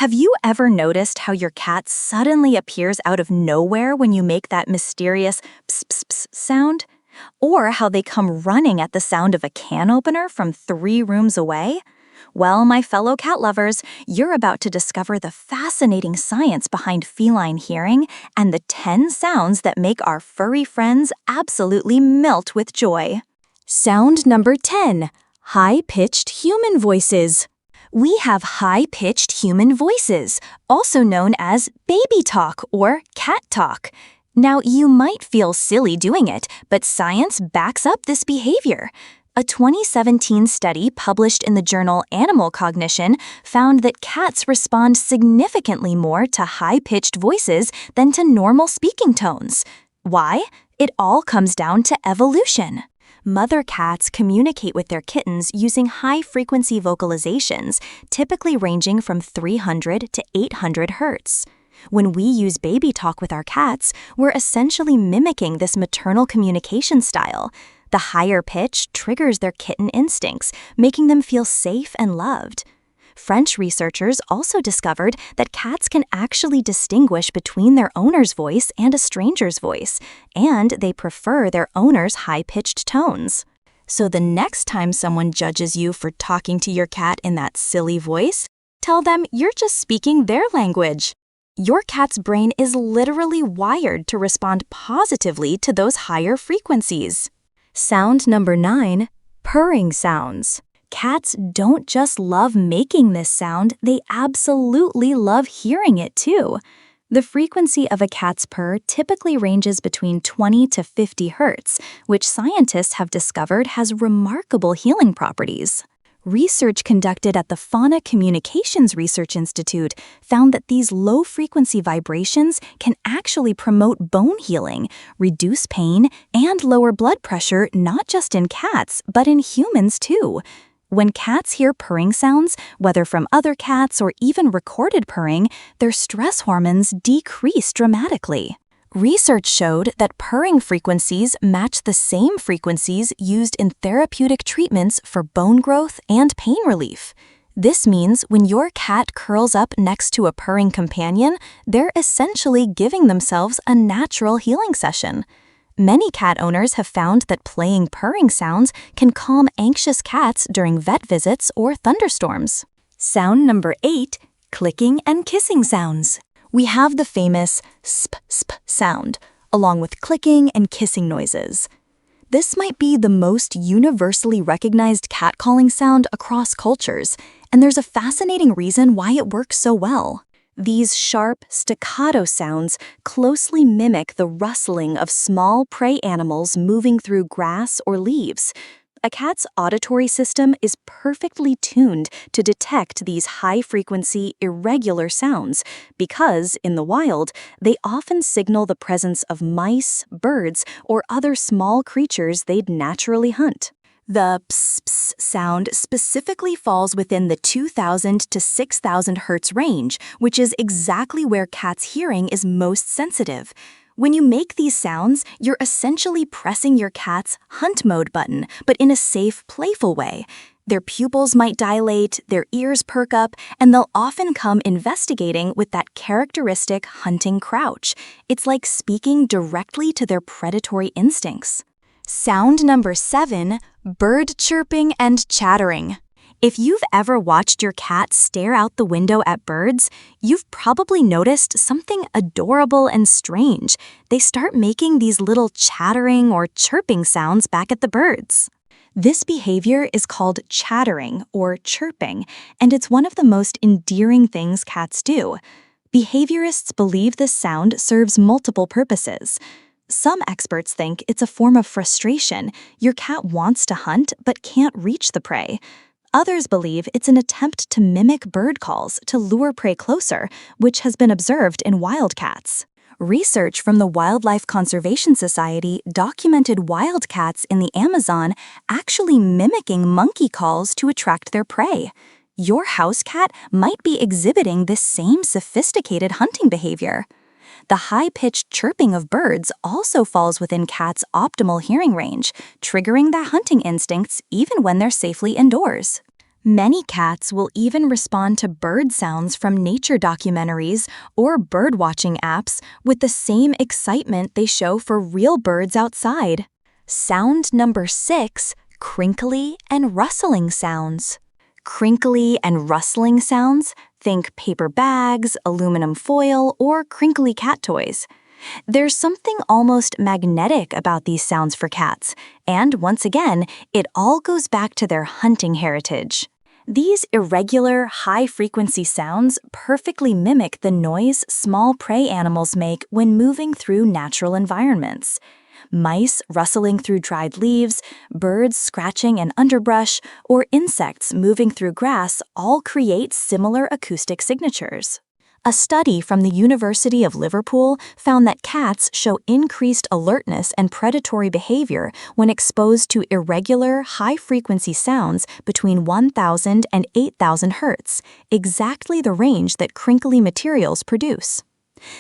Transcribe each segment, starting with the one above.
Have you ever noticed how your cat suddenly appears out of nowhere when you make that mysterious pss sound? Or how they come running at the sound of a can opener from 3 rooms away? Well, my fellow cat lovers, you're about to discover the fascinating science behind feline hearing and the 10 sounds that make our furry friends absolutely melt with joy. Sound number 10. High-pitched human voices. We have high-pitched human voices, also known as baby talk or cat talk. Now, you might feel silly doing it, but science backs up this behavior. A 2017 study published in the journal Animal Cognition found that cats respond significantly more to high-pitched voices than to normal speaking tones. Why? It all comes down to evolution. Mother cats communicate with their kittens using high-frequency vocalizations, typically ranging from 300 to 800 hertz. When we use baby talk with our cats, we're essentially mimicking this maternal communication style. The higher pitch triggers their kitten instincts, making them feel safe and loved. French researchers also discovered that cats can actually distinguish between their owner's voice and a stranger's voice, and they prefer their owner's high-pitched tones. So the next time someone judges you for talking to your cat in that silly voice, tell them you're just speaking their language. Your cat's brain is literally wired to respond positively to those higher frequencies. Sound number 9, purring sounds. Cats don't just love making this sound, they absolutely love hearing it too. The frequency of a cat's purr typically ranges between 20 to 50 hertz, which scientists have discovered has remarkable healing properties. Research conducted at the Fauna Communications Research Institute found that these low-frequency vibrations can actually promote bone healing, reduce pain, and lower blood pressure not just in cats, but in humans too. When cats hear purring sounds, whether from other cats or even recorded purring, their stress hormones decrease dramatically. Research showed that purring frequencies match the same frequencies used in therapeutic treatments for bone growth and pain relief. This means when your cat curls up next to a purring companion, they're essentially giving themselves a natural healing session. Many cat owners have found that playing purring sounds can calm anxious cats during vet visits or thunderstorms. Sound number 8, clicking and kissing sounds. We have the famous sp sound, along with clicking and kissing noises. This might be the most universally recognized cat calling sound across cultures, and there's a fascinating reason why it works so well. These sharp, staccato sounds closely mimic the rustling of small prey animals moving through grass or leaves. A cat's auditory system is perfectly tuned to detect these high-frequency, irregular sounds because, in the wild, they often signal the presence of mice, birds, or other small creatures they'd naturally hunt. The ps sound specifically falls within the 2,000 to 6,000 hertz range, which is exactly where cats' hearing is most sensitive. When you make these sounds, you're essentially pressing your cat's hunt mode button, but in a safe, playful way. Their pupils might dilate, their ears perk up, and they'll often come investigating with that characteristic hunting crouch. It's like speaking directly to their predatory instincts. Sound number 7, bird chirping and chattering. If you've ever watched your cat stare out the window at birds, you've probably noticed something adorable and strange. They start making these little chattering or chirping sounds back at the birds. This behavior is called chattering or chirping, and it's one of the most endearing things cats do. Behaviorists believe this sound serves multiple purposes. Some experts think it's a form of frustration. Your cat wants to hunt but can't reach the prey. Others believe it's an attempt to mimic bird calls to lure prey closer, which has been observed in wildcats. Research from the Wildlife Conservation Society documented wildcats in the Amazon actually mimicking monkey calls to attract their prey. Your house cat might be exhibiting this same sophisticated hunting behavior. The high-pitched chirping of birds also falls within cats' optimal hearing range, triggering their hunting instincts even when they're safely indoors. Many cats will even respond to bird sounds from nature documentaries or bird-watching apps with the same excitement they show for real birds outside. Sound number 6, crinkly and rustling sounds. Crinkly and rustling sounds, think paper bags, aluminum foil, or crinkly cat toys. There's something almost magnetic about these sounds for cats, and once again, it all goes back to their hunting heritage. These irregular, high-frequency sounds perfectly mimic the noise small prey animals make when moving through natural environments. Mice rustling through dried leaves, birds scratching in underbrush, or insects moving through grass all create similar acoustic signatures. A study from the University of Liverpool found that cats show increased alertness and predatory behavior when exposed to irregular, high-frequency sounds between 1,000 and 8,000 Hz, exactly the range that crinkly materials produce.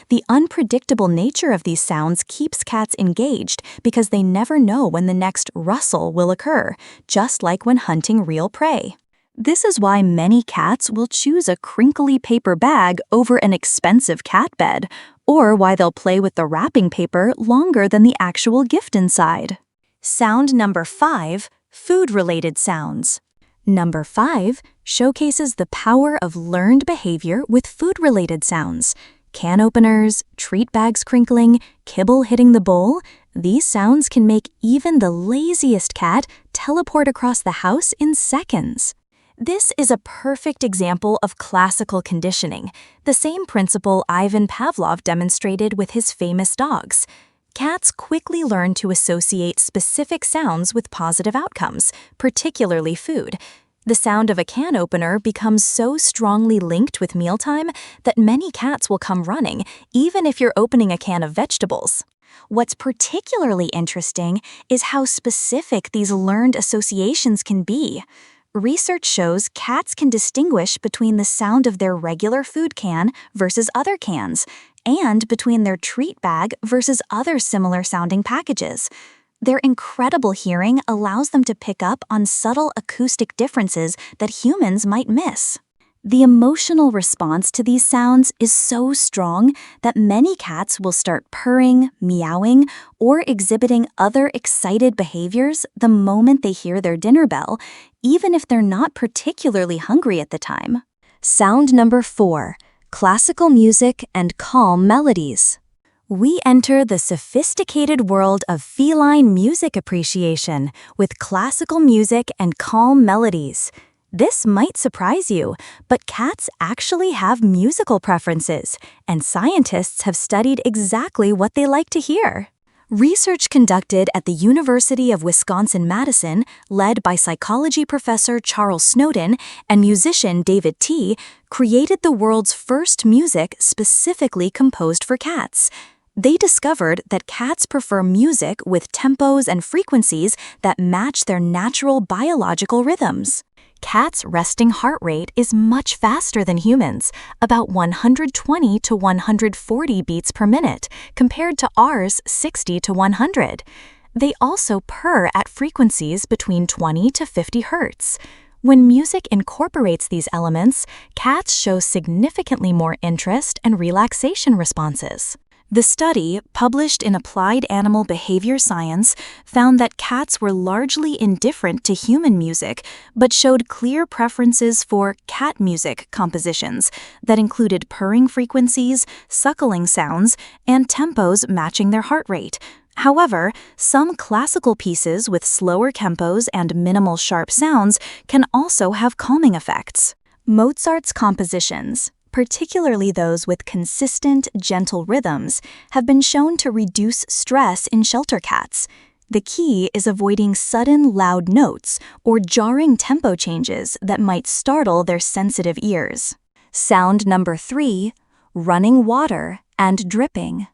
The unpredictable nature of these sounds keeps cats engaged because they never know when the next rustle will occur, just like when hunting real prey. This is why many cats will choose a crinkly paper bag over an expensive cat bed, or why they'll play with the wrapping paper longer than the actual gift inside. Sound number 5, food-related sounds. Number 5 showcases the power of learned behavior with food-related sounds. Can openers, treat bags crinkling, kibble hitting the bowl, these sounds can make even the laziest cat teleport across the house in seconds. This is a perfect example of classical conditioning, the same principle Ivan Pavlov demonstrated with his famous dogs. Cats quickly learn to associate specific sounds with positive outcomes, particularly food. The sound of a can opener becomes so strongly linked with mealtime that many cats will come running, even if you're opening a can of vegetables. What's particularly interesting is how specific these learned associations can be. Research shows cats can distinguish between the sound of their regular food can versus other cans, and between their treat bag versus other similar-sounding packages. Their incredible hearing allows them to pick up on subtle acoustic differences that humans might miss. The emotional response to these sounds is so strong that many cats will start purring, meowing, or exhibiting other excited behaviors the moment they hear their dinner bell, even if they're not particularly hungry at the time. Sound number 4, classical music and calm melodies. We enter the sophisticated world of feline music appreciation with classical music and calm melodies. This might surprise you, but cats actually have musical preferences, and scientists have studied exactly what they like to hear. Research conducted at the University of Wisconsin-Madison, led by psychology professor Charles Snowden and musician David T., created the world's first music specifically composed for cats. They discovered that cats prefer music with tempos and frequencies that match their natural biological rhythms. Cats' resting heart rate is much faster than humans, about 120 to 140 beats per minute, compared to ours 60 to 100. They also purr at frequencies between 20 to 50 Hz. When music incorporates these elements, cats show significantly more interest and relaxation responses. The study, published in Applied Animal Behavior Science, found that cats were largely indifferent to human music, but showed clear preferences for cat music compositions that included purring frequencies, suckling sounds, and tempos matching their heart rate. However, some classical pieces with slower tempos and minimal sharp sounds can also have calming effects. Mozart's compositions, particularly those with consistent, gentle rhythms, have been shown to reduce stress in shelter cats. The key is avoiding sudden, loud notes or jarring tempo changes that might startle their sensitive ears. Sound number 3, running water and dripping.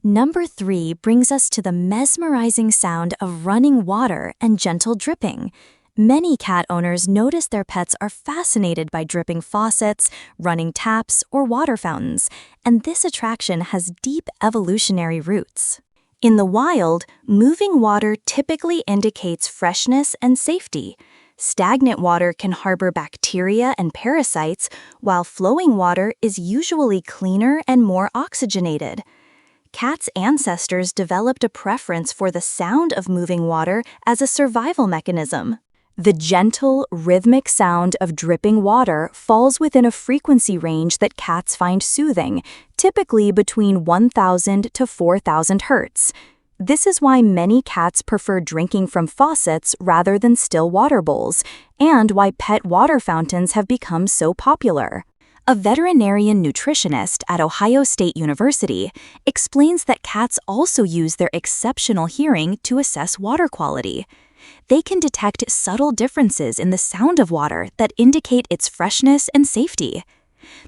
Number 3 brings us to the mesmerizing sound of running water and gentle dripping. Many cat owners notice their pets are fascinated by dripping faucets, running taps, or water fountains, and this attraction has deep evolutionary roots. In the wild, moving water typically indicates freshness and safety. Stagnant water can harbor bacteria and parasites, while flowing water is usually cleaner and more oxygenated. Cats' ancestors developed a preference for the sound of moving water as a survival mechanism. The gentle, rhythmic sound of dripping water falls within a frequency range that cats find soothing, typically between 1,000 to 4,000 Hz. This is why many cats prefer drinking from faucets rather than still water bowls, and why pet water fountains have become so popular. A veterinarian nutritionist at Ohio State University explains that cats also use their exceptional hearing to assess water quality. They can detect subtle differences in the sound of water that indicate its freshness and safety.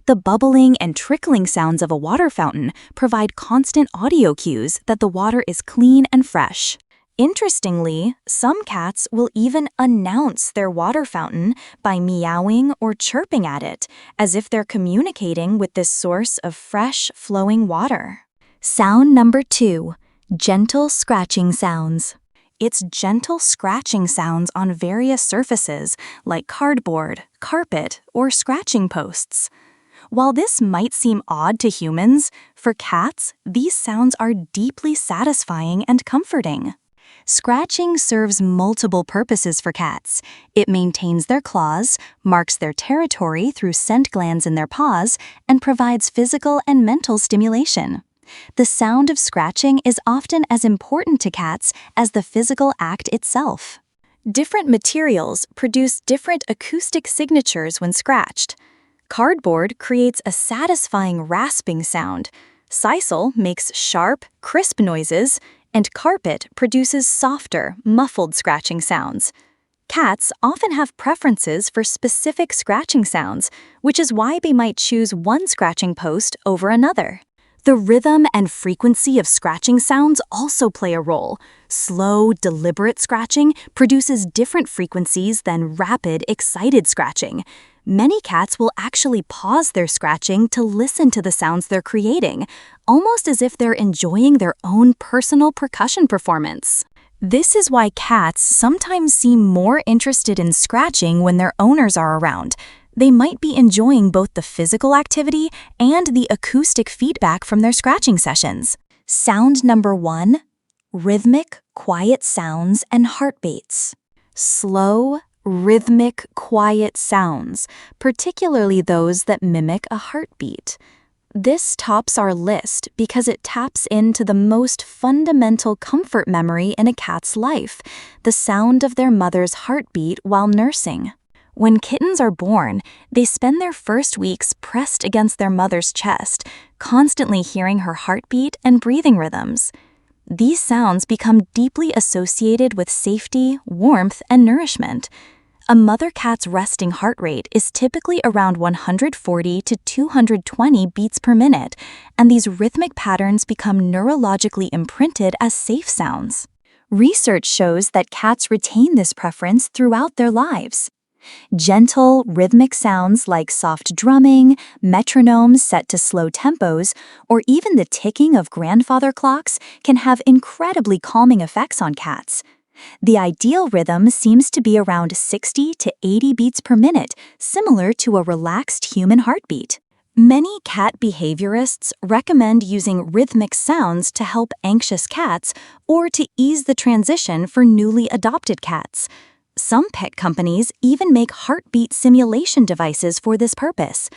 The bubbling and trickling sounds of a water fountain provide constant audio cues that the water is clean and fresh. Interestingly, some cats will even announce their water fountain by meowing or chirping at it, as if they're communicating with this source of fresh, flowing water. Sound number 2, gentle scratching sounds. It's gentle scratching sounds on various surfaces like cardboard, carpet, or scratching posts. While this might seem odd to humans, for cats, these sounds are deeply satisfying and comforting. Scratching serves multiple purposes for cats. It maintains their claws, marks their territory through scent glands in their paws, and provides physical and mental stimulation. The sound of scratching is often as important to cats as the physical act itself. Different materials produce different acoustic signatures when scratched. Cardboard creates a satisfying rasping sound, sisal makes sharp, crisp noises, and carpet produces softer, muffled scratching sounds. Cats often have preferences for specific scratching sounds, which is why they might choose one scratching post over another. The rhythm and frequency of scratching sounds also play a role. Slow, deliberate scratching produces different frequencies than rapid, excited scratching. Many cats will actually pause their scratching to listen to the sounds they're creating, almost as if they're enjoying their own personal percussion performance. This is why cats sometimes seem more interested in scratching when their owners are around. They might be enjoying both the physical activity and the acoustic feedback from their scratching sessions. Sound number 1, rhythmic, quiet sounds and heartbeats. Slow, rhythmic, quiet sounds, particularly those that mimic a heartbeat. This tops our list because it taps into the most fundamental comfort memory in a cat's life, the sound of their mother's heartbeat while nursing. When kittens are born, they spend their first weeks pressed against their mother's chest, constantly hearing her heartbeat and breathing rhythms. These sounds become deeply associated with safety, warmth, and nourishment. A mother cat's resting heart rate is typically around 140 to 220 beats per minute, and these rhythmic patterns become neurologically imprinted as safe sounds. Research shows that cats retain this preference throughout their lives. Gentle, rhythmic sounds like soft drumming, metronomes set to slow tempos, or even the ticking of grandfather clocks can have incredibly calming effects on cats. The ideal rhythm seems to be around 60 to 80 beats per minute, similar to a relaxed human heartbeat. Many cat behaviorists recommend using rhythmic sounds to help anxious cats or to ease the transition for newly adopted cats. Some pet companies even make heartbeat simulation devices for this purpose.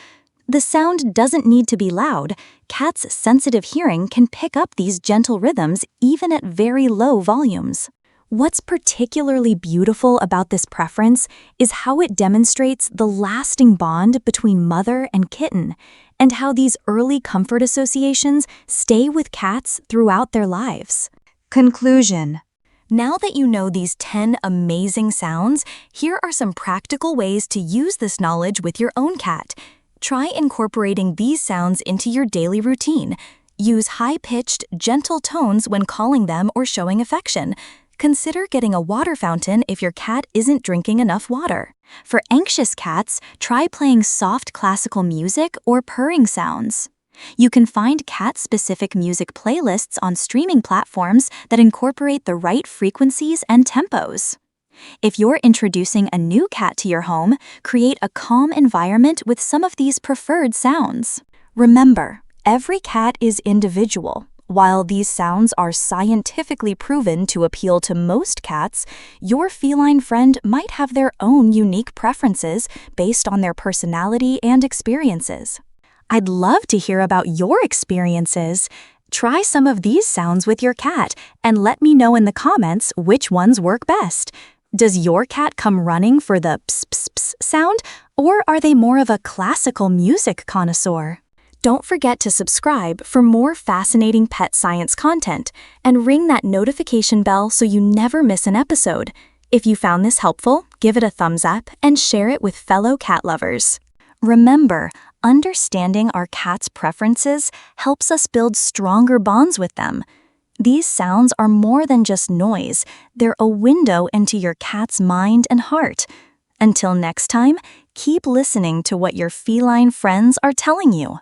The sound doesn't need to be loud. Cats' sensitive hearing can pick up these gentle rhythms even at very low volumes. What's particularly beautiful about this preference is how it demonstrates the lasting bond between mother and kitten, and how these early comfort associations stay with cats throughout their lives. Conclusion. Now that you know these 10 amazing sounds, here are some practical ways to use this knowledge with your own cat. Try incorporating these sounds into your daily routine. Use high-pitched, gentle tones when calling them or showing affection. Consider getting a water fountain if your cat isn't drinking enough water. For anxious cats, try playing soft classical music or purring sounds. You can find cat-specific music playlists on streaming platforms that incorporate the right frequencies and tempos. If you're introducing a new cat to your home, create a calm environment with some of these preferred sounds. Remember, every cat is individual. While these sounds are scientifically proven to appeal to most cats, your feline friend might have their own unique preferences based on their personality and experiences. I'd love to hear about your experiences. Try some of these sounds with your cat and let me know in the comments which ones work best. Does your cat come running for the pss sound, or are they more of a classical music connoisseur? Don't forget to subscribe for more fascinating pet science content and ring that notification bell so you never miss an episode. If you found this helpful, give it a thumbs up and share it with fellow cat lovers. Remember, understanding our cat's preferences helps us build stronger bonds with them. These sounds are more than just noise, they're a window into your cat's mind and heart. Until next time, keep listening to what your feline friends are telling you.